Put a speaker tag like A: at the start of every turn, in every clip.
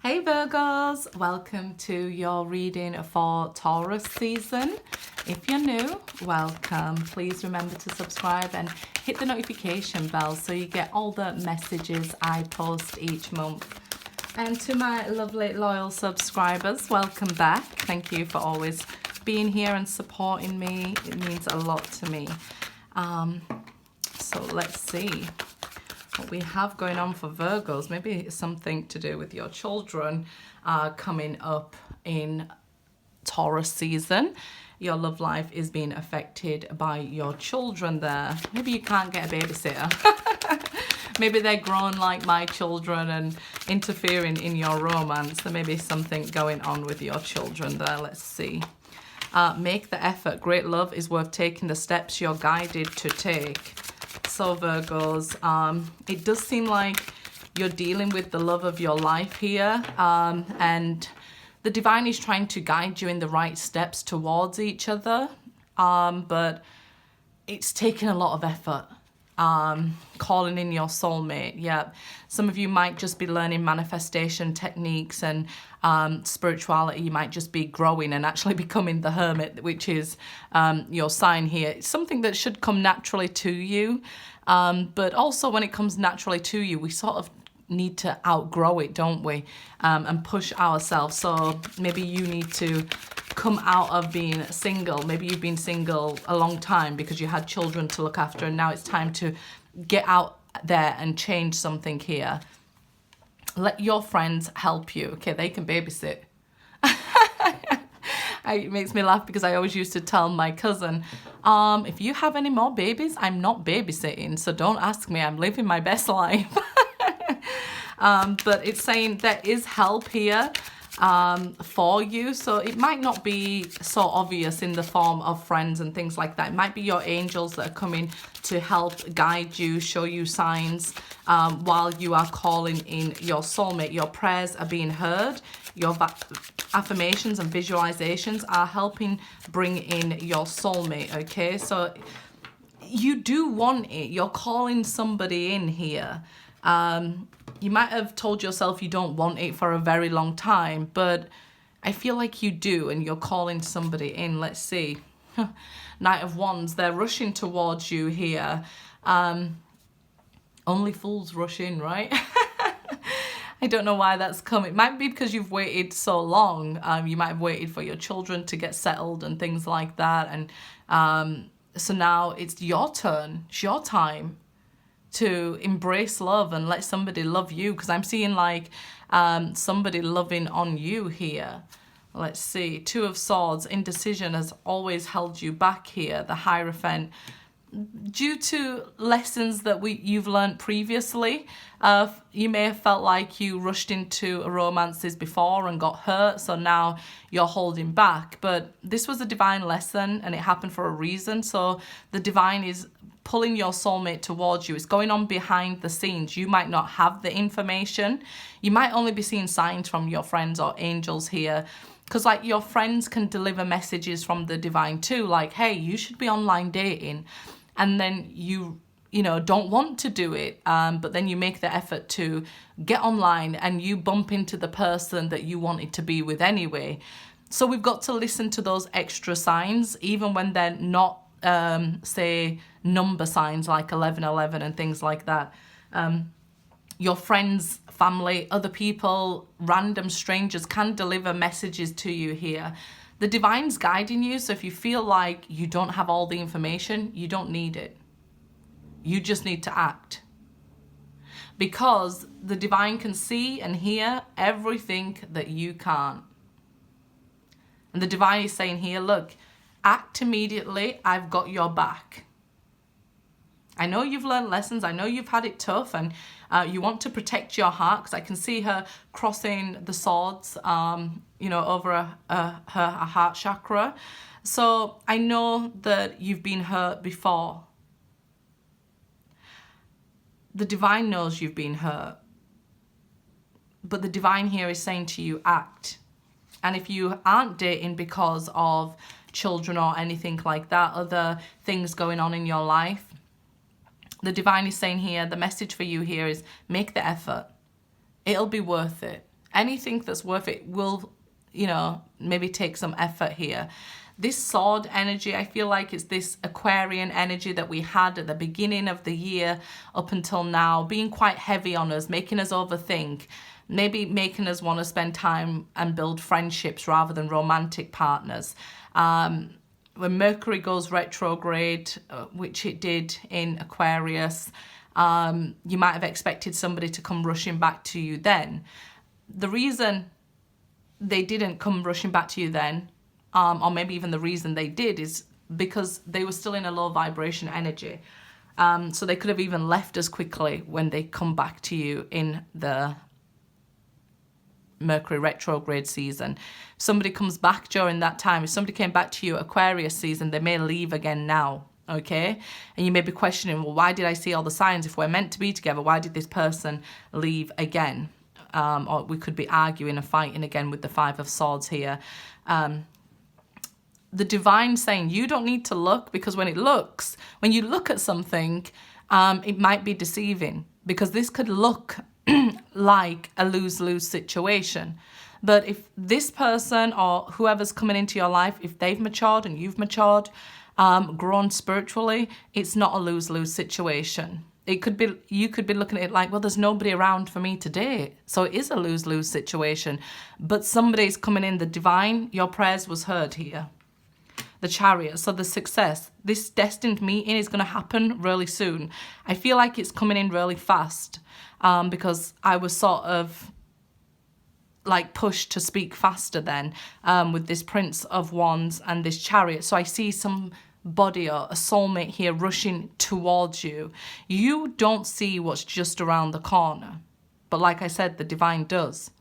A: Hey Virgos, welcome to your reading for Taurus season. If you're new, welcome. Please remember to subscribe and hit the notification bell so you get all the messages I post each month. And to my lovely loyal subscribers, welcome back. Thank you for always being here and supporting me. It means a lot to me. So let's see what we have going on for Virgos. Maybe it's something to do with your children coming up in Taurus season. Your love life is being affected by your children there. Maybe you can't get a babysitter. Maybe they're grown like my children and interfering in your romance. There may be something going on with your children there. Let's see. Make the effort. Great love is worth taking the steps you're guided to take. So Virgos, it does seem like you're dealing with the love of your life here, and the divine is trying to guide you in the right steps towards each other, but it's taking a lot of effort. Calling in your soulmate. Yeah, some of you might just be learning manifestation techniques and spirituality. You might just be growing and actually becoming the hermit, which is your sign here. It's something that should come naturally to you, but also when it comes naturally to you, we sort of need to outgrow it, don't we, and push ourselves. So maybe you need to come out of being single. Maybe you've been single a long time because you had children to look after, and now it's time to get out there and change something here. Let your friends help you. Okay, they can babysit. It makes me laugh because I always used to tell my cousin, if you have any more babies, I'm not babysitting, so don't ask me. I'm living my best life. But it's saying there is help here for you, so it might not be so obvious in the form of friends and things like that. It might be your angels that are coming to help guide you, show you signs while you are calling in your soulmate. Your prayers are being heard. Your affirmations and visualizations are helping bring in your soulmate. Okay, so you do want it. You're calling somebody in here. You might have told yourself you don't want it for a very long time, but I feel like you do, and you're calling somebody in. Let's see. Knight of Wands, they're rushing towards you here. Only fools rush in, right? I don't know why that's come. It might be because you've waited so long. You might have waited for your children to get settled and things like that. And so now it's your turn. It's your time to embrace love and let somebody love you, because I'm seeing like somebody loving on you here. Let's see. Two of Swords, indecision has always held you back here. The Hierophant, due to lessons that you've learned previously, you may have felt like you rushed into romances before and got hurt, so now you're holding back. But this was a divine lesson and it happened for a reason. So the divine is pulling your soulmate towards you. It's going on behind the scenes. You might not have the information. You might only be seeing signs from your friends or angels here, because like your friends can deliver messages from the divine too, like, hey, you should be online dating, and then you know don't want to do it, but then you make the effort to get online and you bump into the person that you wanted to be with anyway. So we've got to listen to those extra signs, even when they're not say number signs like 1111 and things like that. Your friends, family, other people, random strangers can deliver messages to you here. The divine's guiding you, so if you feel like you don't have all the information, you don't need it. You just need to act, because the divine can see and hear everything that you can't. And the divine is saying here, look, act immediately. I've got your back. I know you've learned lessons. I know you've had it tough, and you want to protect your heart, because I can see her crossing the swords, over her heart chakra. So I know that you've been hurt before. The divine knows you've been hurt. But the divine here is saying to you, act. And if you aren't dating because of children or anything like that, other things going on in your life, the divine is saying here, the message for you here is make the effort. It'll be worth it. Anything that's worth it will, you know, maybe take some effort here. This sword energy, I feel like it's this Aquarian energy that we had at the beginning of the year up until now, being quite heavy on us, making us overthink, maybe making us want to spend time and build friendships rather than romantic partners. When Mercury goes retrograde, which it did in Aquarius, you might have expected somebody to come rushing back to you then. The reason they didn't come rushing back to you then, or maybe even the reason they did, is because they were still in a low vibration energy. So they could have even left us quickly when they come back to you in the Mercury retrograde season. If somebody comes back during that time, if somebody came back to you Aquarius season, they may leave again now, okay? And you may be questioning, well, why did I see all the signs? If we're meant to be together, why did this person leave again? Or we could be arguing and fighting again with the Five of Swords here. The divine saying you don't need to look, because when you look at something, it might be deceiving, because this could look like a lose-lose situation. But if this person or whoever's coming into your life, if they've matured and you've matured, grown spiritually, it's not a lose-lose situation. It could be, you could be looking at it like, well, there's nobody around for me to date. So it is a lose-lose situation. But somebody's coming in, the divine, your prayers was heard here. The Chariot, so the success, this destined meeting is going to happen really soon. I feel like it's coming in really fast, because I was sort of like pushed to speak faster then, with this Prince of Wands and this Chariot. So I see somebody or a soulmate here rushing towards you. You don't see what's just around the corner, but like I said, the divine does.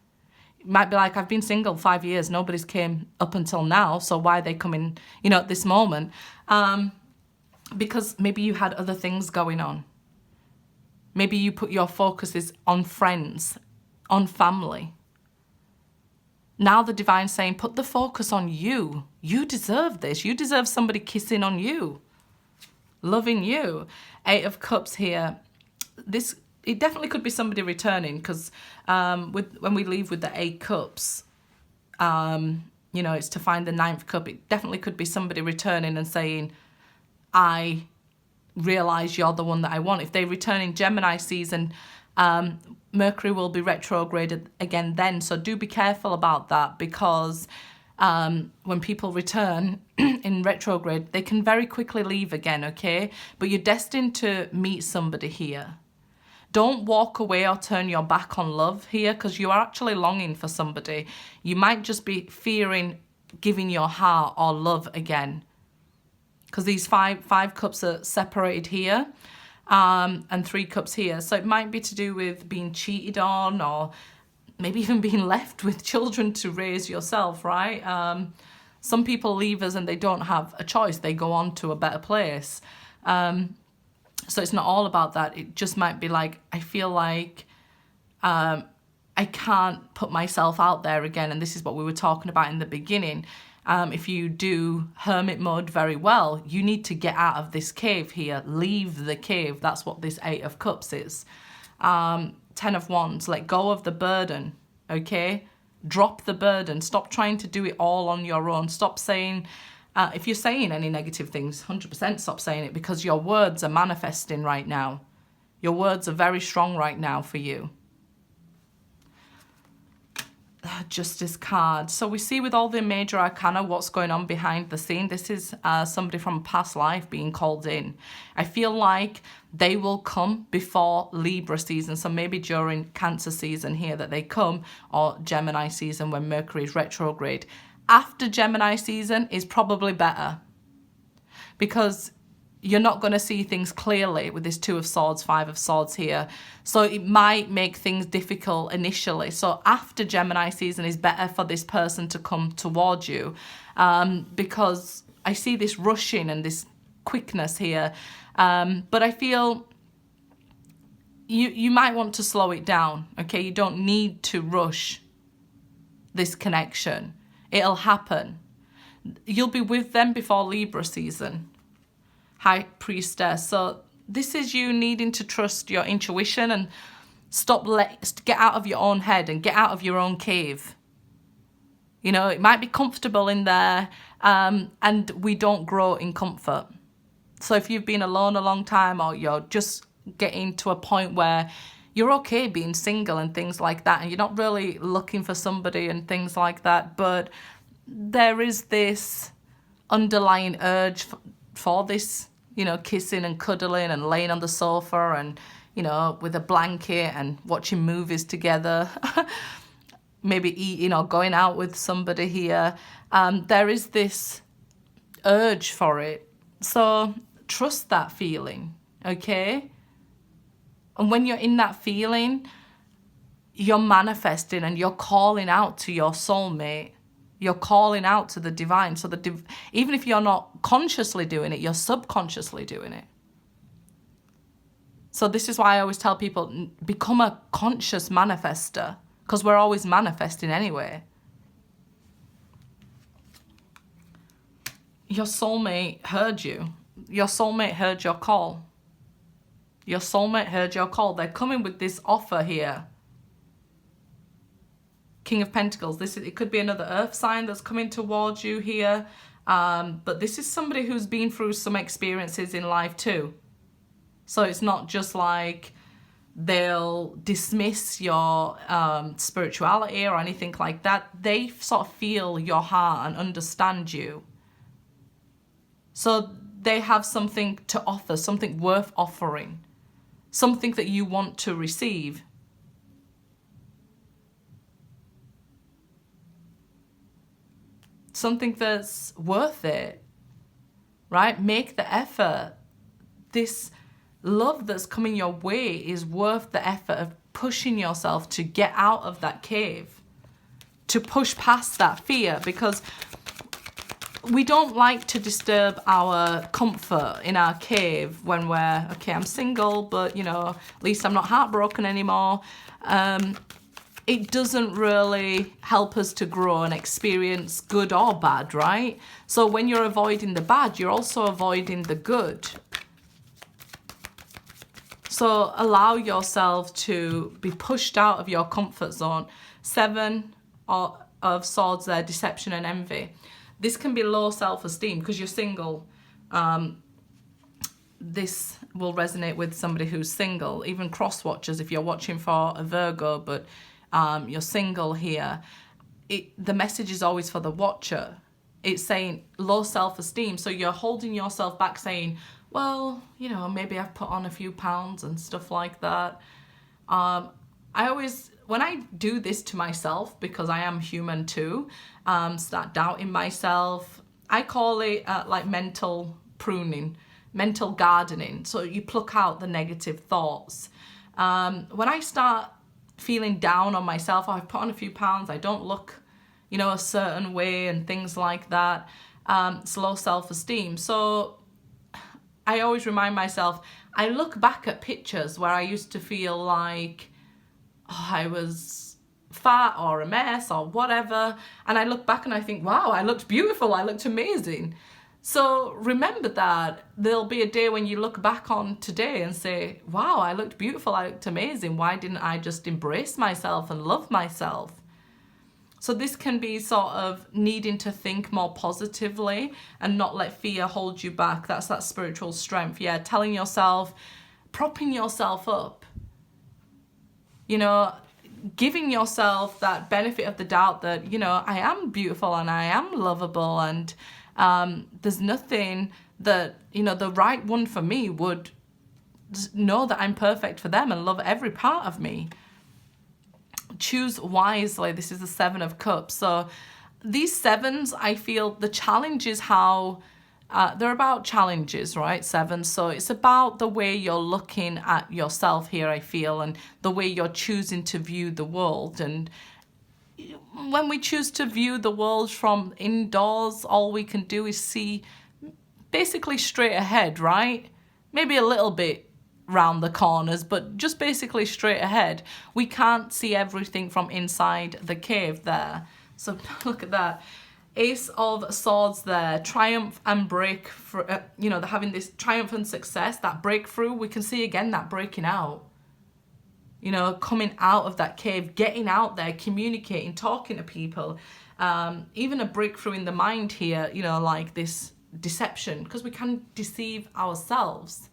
A: It might be like, I've been single 5 years, nobody's came up until now, so why are they coming, you know, at this moment? Because maybe you had other things going on. Maybe you put your focuses on friends, on family. Now the divine's saying, put the focus on you. You deserve this. You deserve somebody kissing on you, loving you. Eight of Cups here. It definitely could be somebody returning, because when we leave with the 8 cups, you know, it's to find the 9th cup. It definitely could be somebody returning and saying, I realise you're the one that I want. If they return in Gemini season, Mercury will be retrograded again then. So do be careful about that, because when people return in retrograde, they can very quickly leave again, okay? But you're destined to meet somebody here. Don't walk away or turn your back on love here, because you are actually longing for somebody. You might just be fearing giving your heart or love again, because these five cups are separated here, and 3 cups here. So it might be to do with being cheated on, or maybe even being left with children to raise yourself, right? Some people leave us and they don't have a choice. They go on to a better place. So it's not all about that. It just might be like, I feel like I can't put myself out there again. And this is what we were talking about in the beginning. If you do hermit mode very well, you need to get out of this cave here. Leave the cave. That's what this 8 of Cups is. 10 of Wands. Let go of the burden, okay? Drop the burden. Stop trying to do it all on your own. Stop saying... if you're saying any negative things, 100% stop saying it, because your words are manifesting right now. Your words are very strong right now for you. Justice card. So we see with all the major arcana what's going on behind the scene. This is somebody from a past life being called in. I feel like they will come before Libra season. So maybe during Cancer season here that they come, or Gemini season when Mercury is retrograde. After Gemini season is probably better, because you're not going to see things clearly with this 2 of Swords, 5 of Swords here. So it might make things difficult initially. So after Gemini season is better for this person to come towards you, because I see this rushing and this quickness here. But I feel you might want to slow it down, okay? You don't need to rush this connection. It'll happen. You'll be with them before Libra season. High Priestess. So this is you needing to trust your intuition and Get out of your own head and get out of your own cave. You know, it might be comfortable in there, and we don't grow in comfort. So if you've been alone a long time, or you're just getting to a point where you're okay being single and things like that, and you're not really looking for somebody and things like that, but there is this underlying urge for this, you know, kissing and cuddling and laying on the sofa and, you know, with a blanket and watching movies together, maybe eating or going out with somebody here. There is this urge for it. So trust that feeling, okay? And when you're in that feeling, you're manifesting and you're calling out to your soulmate. You're calling out to the divine. So even if you're not consciously doing it, you're subconsciously doing it. So this is why I always tell people, become a conscious manifester, because we're always manifesting anyway. Your soulmate heard you. Your soulmate heard your call. Your soulmate heard your call. They're coming with this offer here. King of Pentacles. It could be another earth sign that's coming towards you here. But this is somebody who's been through some experiences in life too. So it's not just like they'll dismiss your spirituality or anything like that. They sort of feel your heart and understand you. So they have something to offer, something worth offering, something that you want to receive. Something that's worth it, right? Make the effort. This love that's coming your way is worth the effort of pushing yourself to get out of that cave, to push past that fear, because we don't like to disturb our comfort in our cave when we're, okay, I'm single, but, you know, at least I'm not heartbroken anymore. It doesn't really help us to grow and experience good or bad, right? So when you're avoiding the bad, you're also avoiding the good. So allow yourself to be pushed out of your comfort zone. 7 of Swords there, deception and envy. This can be low self-esteem because you're single. This will resonate with somebody who's single. Even cross-watchers, if you're watching for a Virgo, but you're single here, the message is always for the watcher. It's saying low self-esteem. So you're holding yourself back saying, well, you know, maybe I've put on a few pounds and stuff like that. When I do this to myself, because I am human too, start doubting myself, I call it like mental pruning, mental gardening. So you pluck out the negative thoughts. When I start feeling down on myself, oh, I've put on a few pounds, I don't look, you know, a certain way and things like that, it's low self-esteem. So I always remind myself, I look back at pictures where I used to feel like, oh, I was fat or a mess or whatever, and I look back and I think, wow, I looked beautiful, I looked amazing. So remember that there'll be a day when you look back on today and say, wow, I looked beautiful, I looked amazing. Why didn't I just embrace myself and love myself? So this can be sort of needing to think more positively and not let fear hold you back. That's that spiritual strength. Yeah, telling yourself, propping yourself up. You know, giving yourself that benefit of the doubt that, you know, I am beautiful and I am lovable, and there's nothing that, you know, the right one for me would know that I'm perfect for them and love every part of me. Choose wisely. This is the 7 of Cups. So these 7s, I feel the challenge is how they're about challenges, right? 7. So it's about the way you're looking at yourself here, I feel, and the way you're choosing to view the world. And when we choose to view the world from indoors, all we can do is see basically straight ahead, right? Maybe a little bit round the corners, but just basically straight ahead. We can't see everything from inside the cave there. So look at that. Ace of Swords there, triumph and breakthrough. You know, they're having this triumph and success, that breakthrough. We can see again that breaking out. You know, coming out of that cave, getting out there, communicating, talking to people. Even a breakthrough in the mind here, you know, like this deception, because we can deceive ourselves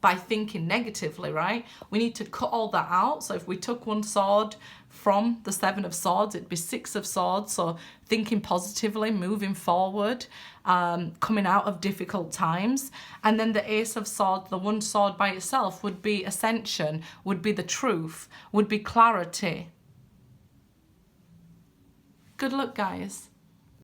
A: by thinking negatively, right? We need to cut all that out. So if we took one sword from the Seven of Swords, it'd be Six of Swords. So thinking positively, moving forward, coming out of difficult times. And then the Ace of Swords, the one sword by itself, would be ascension, would be the truth, would be clarity. Good luck, guys.